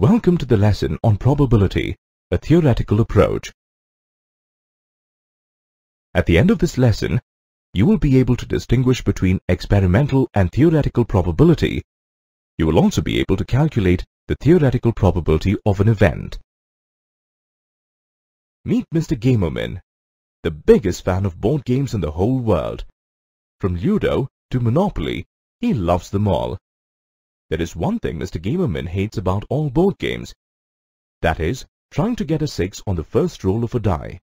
Welcome to the lesson on probability, a theoretical approach. At the end of this lesson, you will be able to distinguish between experimental and theoretical probability. You will also be able to calculate the theoretical probability of an event. Meet Mr. Gamerman, the biggest fan of board games in the whole world. From Ludo to Monopoly, he loves them all. There is one thing Mr. Gamerman hates about all board games. That is, trying to get a 6 on the first roll of a die.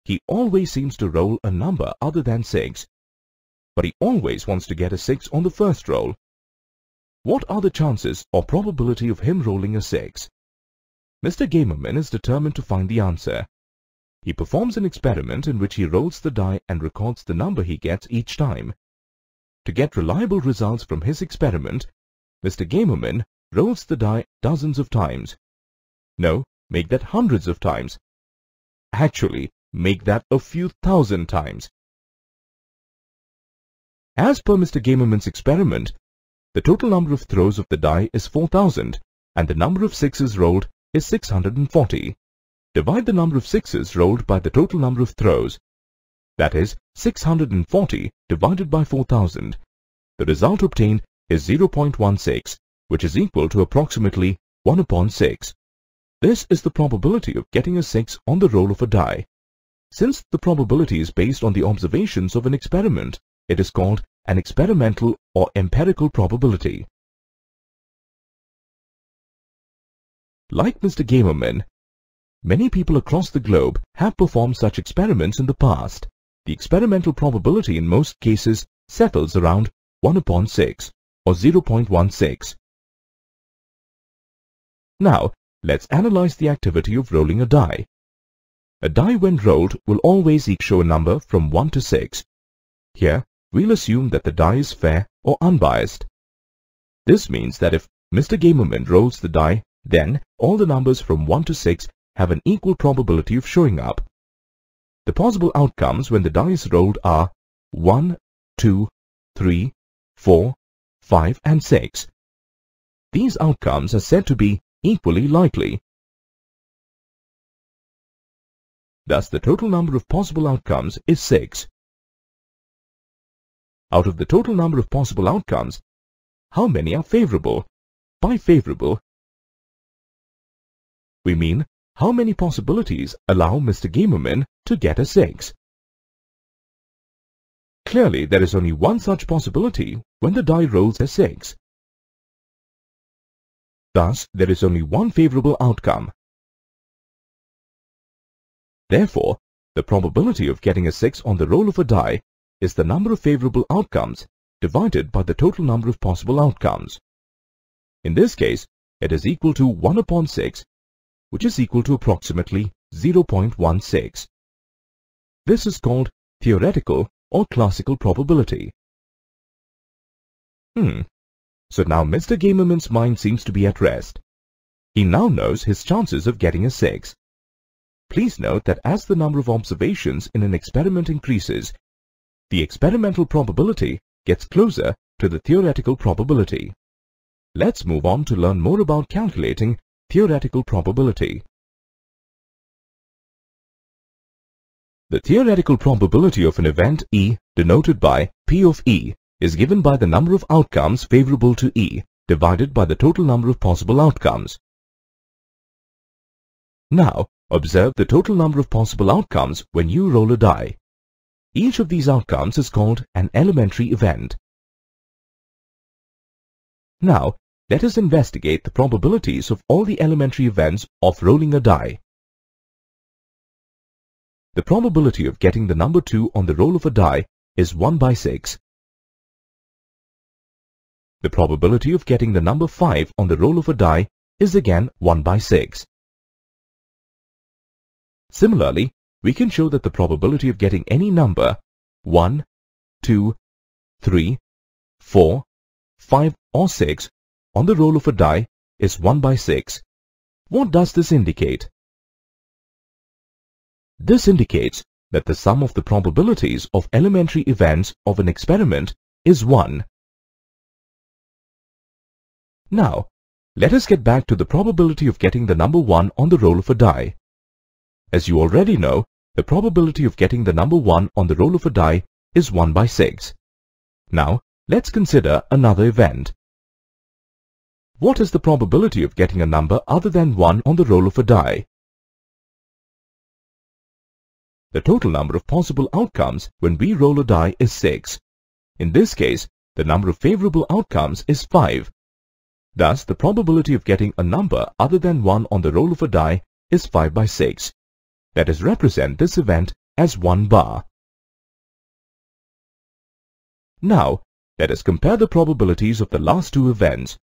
He always seems to roll a number other than 6. But he always wants to get a 6 on the first roll. What are the chances or probability of him rolling a 6? Mr. Gamerman is determined to find the answer. He performs an experiment in which he rolls the die and records the number he gets each time. To get reliable results from his experiment, Mr. Gamerman rolls the die dozens of times. No, make that hundreds of times. Actually, make that a few thousand times. As per Mr. Gamerman's experiment, the total number of throws of the die is 4,000 and the number of sixes rolled is 640. Divide the number of sixes rolled by the total number of throws. That is 640 divided by 4,000. The result obtained is 0.16, which is equal to approximately 1 upon 6. This is the probability of getting a 6 on the roll of a die. Since the probability is based on the observations of an experiment, it is called an experimental or empirical probability. Like Mr. Gamerman, many people across the globe have performed such experiments in the past. The experimental probability in most cases settles around 1 upon 6 or 0.16. Now, let's analyze the activity of rolling a die. A die when rolled will always show a number from 1 to 6. Here, we'll assume that the die is fair or unbiased. This means that if Mr. Gamerman rolls the die, then all the numbers from 1 to 6 have an equal probability of showing up. The possible outcomes when the die is rolled are 1, 2, 3, 4, 5 and 6. These outcomes are said to be equally likely. Thus, the total number of possible outcomes is 6. Out of the total number of possible outcomes, how many are favorable? By favorable, we mean how many possibilities allow Mr. Gamerman to get a 6. Clearly, there is only one such possibility when the die rolls a 6. Thus, there is only one favorable outcome. Therefore, the probability of getting a 6 on the roll of a die is the number of favorable outcomes divided by the total number of possible outcomes. In this case, it is equal to 1 upon 6, which is equal to approximately 0.16. This is called theoretical or classical probability. So now Mr. Gamerman's mind seems to be at rest. He now knows his chances of getting a 6. Please note that as the number of observations in an experiment increases, the experimental probability gets closer to the theoretical probability. Let's move on to learn more about calculating theoretical probability. The theoretical probability of an event E, denoted by P of E, is given by the number of outcomes favorable to E divided by the total number of possible outcomes. Now, observe the total number of possible outcomes when you roll a die. Each of these outcomes is called an elementary event. Now, let us investigate the probabilities of all the elementary events of rolling a die. The probability of getting the number 2 on the roll of a die is 1 by 6. The probability of getting the number 5 on the roll of a die is again 1 by 6. Similarly, we can show that the probability of getting any number 1, 2, 3, 4, 5 or 6 on the roll of a die is 1 by 6. What does this indicate? This indicates that the sum of the probabilities of elementary events of an experiment is 1. Now, let us get back to the probability of getting the number 1 on the roll of a die. As you already know, the probability of getting the number 1 on the roll of a die is 1 by 6. Now, let's consider another event. What is the probability of getting a number other than 1 on the roll of a die? The total number of possible outcomes when we roll a die is 6. In this case, the number of favorable outcomes is 5. Thus, the probability of getting a number other than 1 on the roll of a die is 5 by 6. Let us represent this event as 1 bar. Now, let us compare the probabilities of the last two events.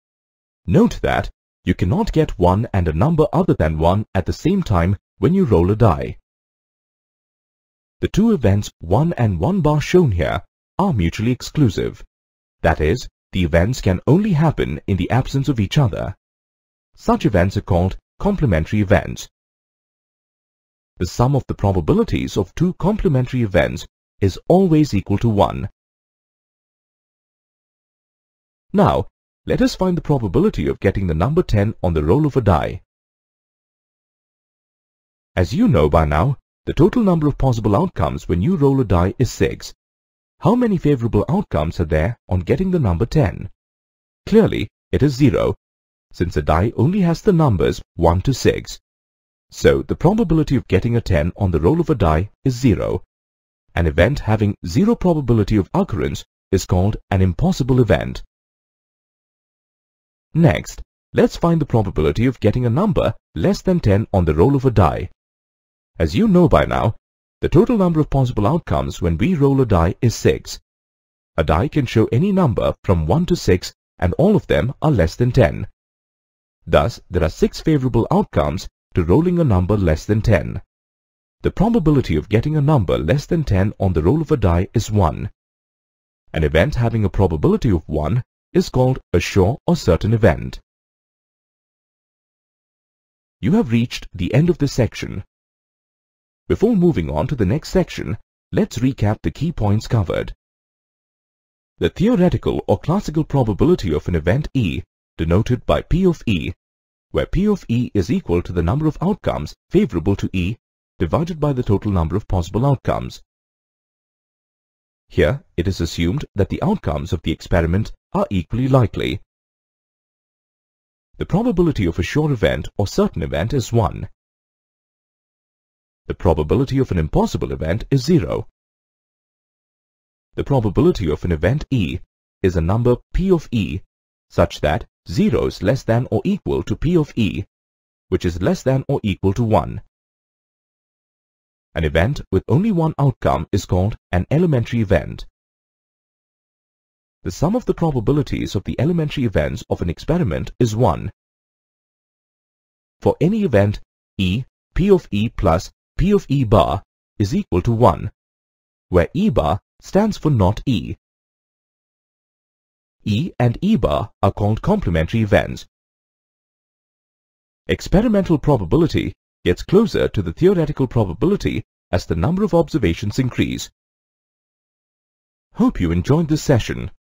Note that you cannot get 1 and a number other than 1 at the same time when you roll a die. The two events 1 and 1 bar shown here are mutually exclusive. That is, the events can only happen in the absence of each other. Such events are called complementary events. The sum of the probabilities of two complementary events is always equal to 1. Now, let us find the probability of getting the number 10 on the roll of a die. As you know by now, the total number of possible outcomes when you roll a die is 6. How many favorable outcomes are there on getting the number 10? Clearly, it is 0, since a die only has the numbers 1 to 6. So, the probability of getting a 10 on the roll of a die is 0. An event having 0 probability of occurrence is called an impossible event. Next, let's find the probability of getting a number less than 10 on the roll of a die. As you know by now, the total number of possible outcomes when we roll a die is 6. A die can show any number from 1 to 6 and all of them are less than 10. Thus, there are 6 favorable outcomes to rolling a number less than 10. The probability of getting a number less than 10 on the roll of a die is 1. An event having a probability of 1 is called a sure or certain event. You have reached the end of this section. Before moving on to the next section, let's recap the key points covered. The theoretical or classical probability of an event E, denoted by P of E, where P of E is equal to the number of outcomes favorable to E divided by the total number of possible outcomes. Here, it is assumed that the outcomes of the experiment are equally likely. The probability of a sure event or certain event is 1. The probability of an impossible event is 0. The probability of an event E is a number P of E such that 0 is less than or equal to P of E, which is less than or equal to 1. An event with only one outcome is called an elementary event. The sum of the probabilities of the elementary events of an experiment is 1. For any event E, P of E plus P of E bar is equal to 1, where E bar stands for not E. E and E bar are called complementary events. Experimental probability gets closer to the theoretical probability as the number of observations increase. Hope you enjoyed this session.